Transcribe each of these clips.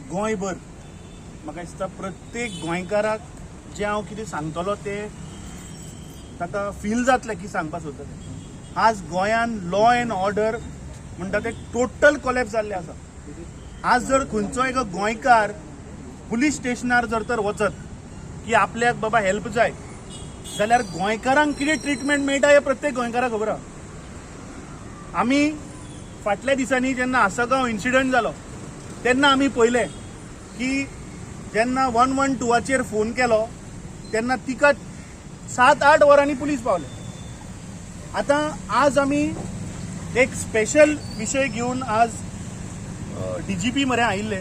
गोंयभर म्हाका दिसता प्रत्येक गोंयकाराक जे हांव कितें सांगतलो ते ताका फील जातलें की सांगपाक सोदता। आज गोंयान लॉ एंड ऑर्डर म्हणटा ते टोटल कोलॅप्स जाल्ले आसा। आज जर खंयचो एक गोंयकार पुलीस स्टेशनार जर तर वचत की आपल्याक बाबा हेल्प जाय जाल्यार गोंयकारांक कितें ट्रिटमेंट मेळटा हे प्रत्येक गोंयकाराक खबर आहा। आमी फाटल्या दिसांनी जेन्ना आसगांव इन्सिडंट जालो तेन्ना आमी पळयलें की जेन्ना 112चेर फोन केलो तेन्ना तिका 7-8 वरांनी पुलीस पावले। आतां आज आमी एक स्पेशल विशय घेवन आज DGP मरे आयिल्ले,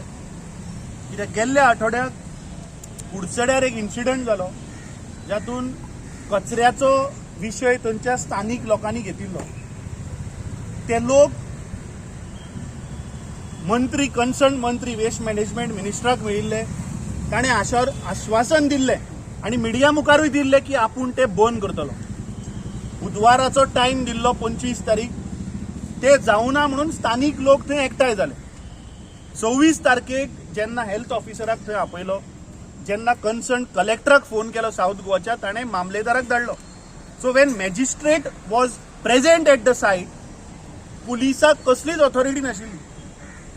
कित्याक गेल्ल्या आठवड्याक कुडचड्यार एक इन्सिडंट जालो जातून कचऱ्याचो विशय थंयच्या स्थानीक लोकांनी घेतिल्लो। ते लोक मंत्री कन्सर्न मंत्री वेस्ट मॅनेजमेंट मिनिस्टराक मेळिल्ले, ताणें आश्वासन दिल्लें आनी मिडिया मुखारूय दिल्लें की आपूण ते बंद करतलो। बुधवाराचो टायम दिल्लो 25 तारीख, ते जावना म्हणून स्थानीक लोक थंय एकठांय जाले। 26 तारखेक जेन्ना हेल्थ ऑफिसराक थंय आपयलो, जेन्ना कन्सर्न कलेक्टराक फोन केलो साऊथ गोवाच्या, ताणें मामलेदाराक धाडलो। So when magistrate was present at the site, पुलिसाक कसलीच ऑथॉरिटी नाशिल्ली।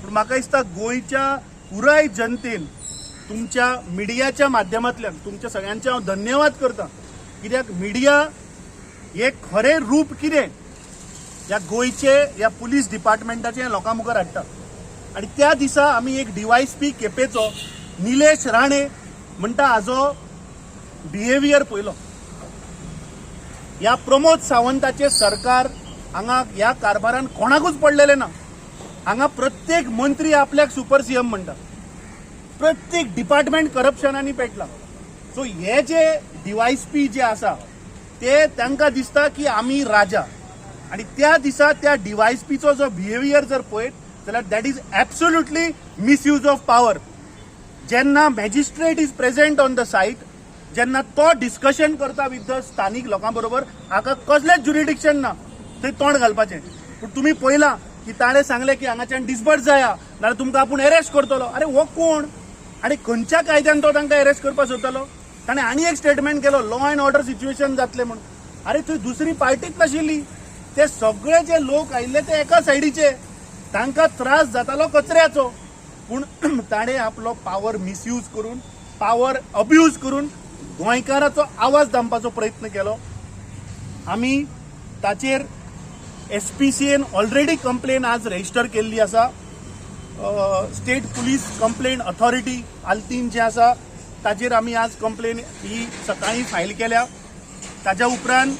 पूण म्हाका दिसता गोंयच्या पुराय जनतेन तुमच्या मिडियाच्या माध्यमांतल्यान तुमच्या सगळ्यांचे हांव धन्यवाद करता, कित्याक मिडिया हे खरें रूप कितें ह्या गोंयचे ह्या पुलीस डिपार्टमेंटाचे लोकां मुखार हाडटा। आनी त्या दिसा आमी एक DYSP केपेचो निलेश राणे म्हणटा हाजो बिहेवियर पळयलो। ह्या प्रमोद सावंताचे सरकार हांगा ह्या कारभारान कोणाकूच पडलेले ना। हांगा प्रत्येक मंत्री आपल्याक सुपर CM म्हणटा, प्रत्येक डिपार्टमेंट करप्शनांनी पेटला। सो हे जे DYSP जे आसा ते तांकां दिसता की आमी राजा, आनी त्या दिसा त्या DYSPचो जो बिहेवियर जर पळयत जाल्यार that is absolutely misuse of power. जेन्ना magistrate is present on the site, जेन्ना तो डिस्कशन करता विथ द स्थानीक लोकां बरोबर, हाका कसलेंच ज्युरिडिक्शन ना थंय तोंड घालपाचें। पूण तुमी पळयलां की ताणें सांगलें की हांगाच्यान डिस्बर्स जाया नाल्यार तुमकां आपूण अरेस्ट करतलो। अरे हो कोण आनी खंयच्या कायद्यान तो तांकां अरेस्ट करपाक सोदतालो? ताणें आनी एक स्टेटमेंट केलो, लॉ एंड ऑर्डर सिच्युएशन जातलें म्हणून। अरे थंय दुसरी पार्टीच नाशिल्ली, ते सगळे जे लोक आयिल्ले ते एका सायडीचे, तांकां त्रास जातालो कचऱ्याचो। पूण ताणें आपलो पावर मिसयूज करून, पावर अब्यूज करून गोंयकाराचो आवाज दामपाचो प्रयत्न केलो। आमी ताचेर SPCN ऑलरेडी कंप्लेन आज रजिस्टर केल्ली आसा। स्टेट पुलीस कंप्लेंट अथॉरिटी आल्तीन जे आसा ताचेर आमी आज कंप्लेन ही सकाळी फायल केल्या। ताच्या उपरांत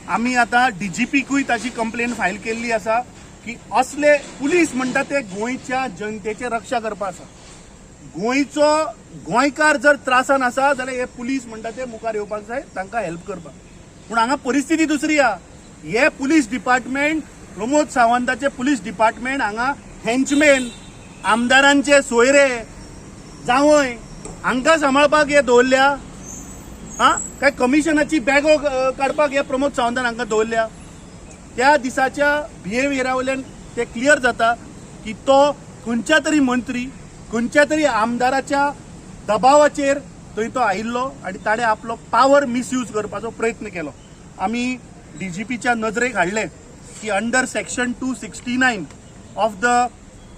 आमी आतां DGPकूय ताची कंप्लेन फायल केल्ली आसा की असले पुलीस म्हणटा ते गोंयच्या जनतेचे रक्षा करपा आसा। गोंयचो गोंयकार जर त्रासान आसा जाल्यार हे पुलीस म्हणटा ते मुखार येवपाक जाय तांकां हेल्प करपाक। पूण हांगा परिस्थिती दुसरी आहा। हे पुलीस डिपार्टमेंट, प्रमोद सावंताचे पुलीस डिपार्टमेंट हांगा हेंचमेन, आमदारांचे सोयरे जावय हांकां सांबाळपाक हे दवरल्या, काय कमिशनाची बॅगो काडपाक हे प्रमोद सावंतान हांकां दवरल्या? त्या दिसाच्या बिहेवियरा वयल्यान ते क्लियर जाता की तो खंयच्या तरी मंत्री, खंयच्या तरी आमदाराच्या दबावाचेर थंय तो आयिल्लो आनी ताणें आपलो पावर मिसयूज करपाचो प्रयत्न केलो। आमी DGPच्या नजरेक हाडलें की under section 269 of the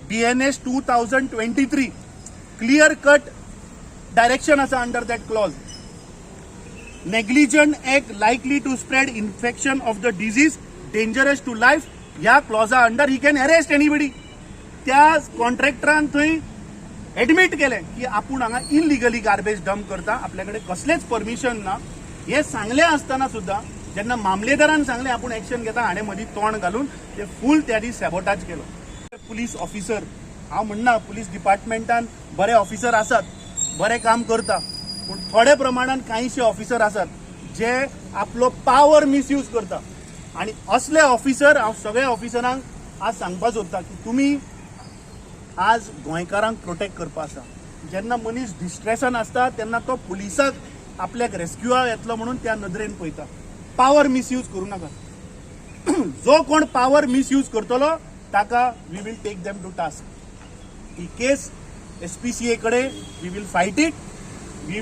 BNS 2023 clear cut direction आसा under that clause, negligent act likely to spread infection of the disease dangerous to life, ह्या क्लॉजा under he can arrest anybody. त्या कॉन्ट्रॅक्टरान थंय एडमीट केलें की आपूण हांगा इलिगली गार्बेज डंप करता, आपल्याकडे कसलेंच परमिशन ना। हे सांगलें आसतना सुद्दां जेन्ना मामलेदारान सांगलें आपूण एक्शन घेता, हाणें मदीं तोंड घालून ते फूल त्या दीस सॅबोटाज केलो। पुलीस ऑफिसर, हांव म्हणना पुलीस डिपार्टमेंटान बरे ऑफिसर आसात, बरें काम करता, पूण थोडे प्रमाणान कांयशे ऑफिसर आसात जे आपलो पावर मिसयूज करता आणि असले ऑफिसर हांव सगळ्या ऑफिसरांक आज सांगपाक सोदता की तुमी आज गोंयकारांक प्रोटेक्ट करपा आसा. जेन्ना मनीस डिस्ट्रेसान आसता तेन्ना तो पुलिसाक आपल्याक रेस्क्यूआ येतलो म्हणून त्या नदरेन पळयता. पावर मिसयूज करूं नाका. जो कोण पावर मिसयूज करतलो ताका we will take them to task. ही केस SPCA कडेन we will fight it. We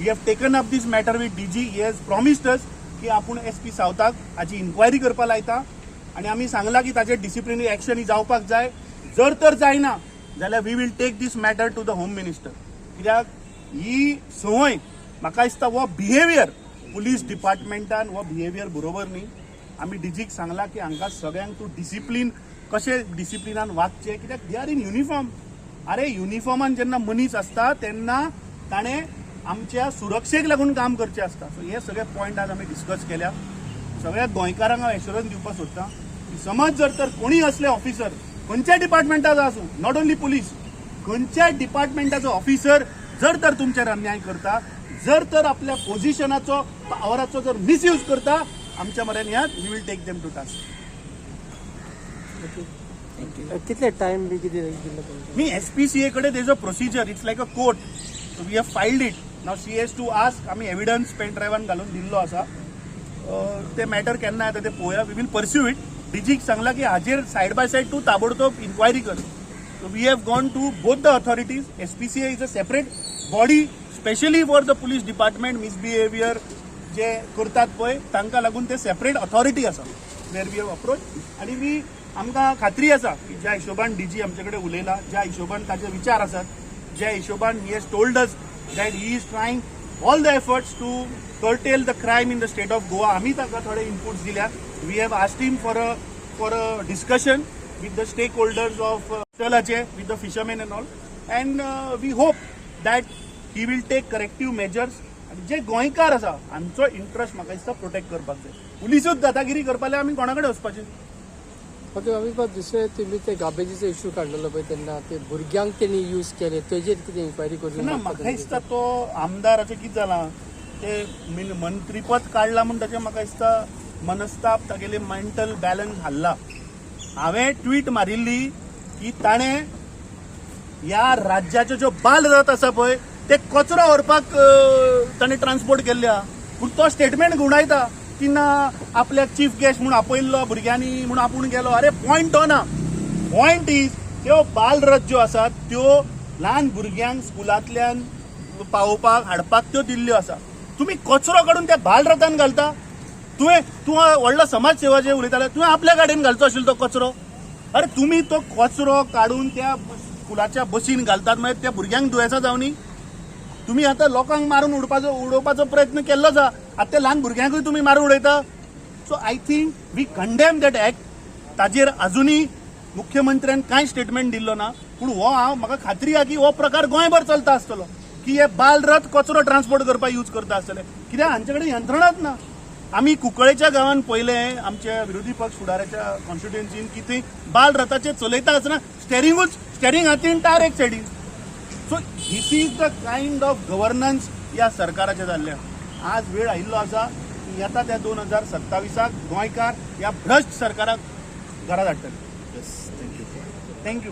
have taken up this matter with DG. He has promised us की आपूण SP सावथाक हाची इन्क्वायरी करपा लायता आनी आमी सांगला की ताचेर डिसिप्लिनरी एक्शन ही जावपाक जाय. जर तर जायना जाल्यार we will take this matter to the home minister. कित्याक ही संवय म्हाका दिसता हो बिहेवियर पुलीस डिपार्टमेंटान हो बिहेवियर बरोबर न्ही. आमी DGक सांगला की हांकां सगळ्यांक तूं डिसिप्लीन कशें डिसिप्लिनान वागचें. कित्याक दे आर इन युनिफॉर्म. अरे युनिफॉर्मान जेन्ना मनीस आसता तेन्ना ताणें आमच्या सुरक्षेक लागून काम करचें आसता. सो हे सगळे पॉयंट आज आमी डिस्कस केल्या. सगळ्या गोंयकारांक हांव एश्युरन्स दिवपाक सोदतां की समज जर तर कोणी असले ऑफिसर खंयच्याय डिपार्टमेंटाचो आसूं, नॉट ओन्ली पुलीस, खंयच्याय डिपार्टमेंटाचो ऑफिसर जर तर तुमचेर अन्याय करता, जर तर आपल्या पोझिशनाचो पावराचो जर मिसयूज करता, आमच्या मरेन यात we will take them to task. कितले टाइम बी किती दिल्लो तुमकां? मी SPCA कडेन there's a procedure. It's like a court. So we have filed it. Now she has to ask. आमी एविडन्स पेन ड्रायव्हान घालून दिल्लो आसा. ते मॅटर केन्ना येता ते पळोवया. We will pursue it. DGक सांगला की हाजेर सायड बाय सायड तूं ताबडतोब इन्क्वायरी कर. So we have gone to both the authorities. SPCA is a separate body specially for the police department. Misbehaviour जे करतात पळय तांकां लागून ते सेपरेट ऑथॉरिटी आसा वेर वी हॅव अप्रोच. आनी वी आमकां खात्री आसा की ज्या हिशोबान DG आमचे कडेन उलयला, ज्या हिशोबान ताचे विचार आसात, ज्या हिशोबान he has told us that he is trying all the efforts to curtail the crime in the state of Goa. आम्ही ताका थोडे इनपुट्स दिल्या. We have asked him for a discussion with the stakeholders of तलाचे, with the fisherman and all. And we hope that he will take corrective measures. आनी जे गोंयकार आसा हांचो इंट्रस्ट म्हाका दिसता प्रोटेक्ट करपाक जाय. पुलिसूच दादागिरी करपाक जाल्यार आमी कोणा कडेन वचपाचें. ओके, आमी दुसरे तुमी ते गार्बेजीचो इश्यू काडलेलो पळय तेन्ना ते भुरग्यांक तेणी यूज केले तेजेर कितें इन्क्वायरी करून ना म्हाका दिसता तो आमदाराचें कितें जालां ते मंत्रीपद काडला म्हणून ताचें म्हाका दिसता मनस्ताप तागेले मेंटल बॅलन्स हाल्ला. हांवें ट्वीट मारिल्ली की ताणें ह्या राज्याच्यो ज्यो बालरथ आसा पळय ते कचरो व्हरपाक ताणें ट्रान्सपोर्ट केल्ल्या. पूण तो स्टेटमेंट गुणायता की ना आपल्याक चीफ गेस्ट म्हणून आपयल्लो भुरग्यांनी म्हणून आपूण गेलो. अरे पॉयंट तो ना. पॉयंट इज त्यो बालरथ ज्यो आसात त्यो ल्हान भुरग्यांक स्कुलांतल्यान पावोवपाक हाडपाक त्यो दिल्ल्यो आसा. तुम्ही कचरो काढून त्या बालरथान घालता. तूं व्हडलो समाज सेवा जे उलयताले तुवें आपल्या गाडयेन घालचो आशिल्लो तो कचरो. अरे तुम्ही तो कचरो काढून त्या स्कुलाच्या बसीन घालतात मागीर त्या भुरग्यांक दुयेंसां जावनी. तुम्ही आता लोकांक मारून उडोवपाचो प्रयत्न केल्लो आसा. आतां त्या ल्हान भुरग्यांकूय तुम्ही मारून उडयता. So I think we condemn that act. ताजेर अजुनूय मुख्यमंत्र्यान कांय स्टेटमेंट दिल्लो ना. पूण हो म्हाका खात्री आहा की हो प्रकार गोंयभर चलता आसतलो की हे बालरथ कचरो ट्रान्सपोर्ट करपाक यूज करता आसतले. कित्याक हांचे कडेन यंत्रणाच ना. आमी कुंकळेच्या गांवांत पयलें आमच्या विरोधी पक्ष फुडाऱ्याच्या कॉन्स्टिट्युएन्सीन की थंय बालरथाचेर चलयता आसतना स्टेरिंग हातीन टायर एक सायडीन. So this is the kind of governance ह्या सरकाराचें जाल्लें. आज वेळ आयिल्लो आसा की येता त्या 2027 गोंयकार ह्या भ्रश्ट सरकाराक घरा धाडटले. थँक्यू.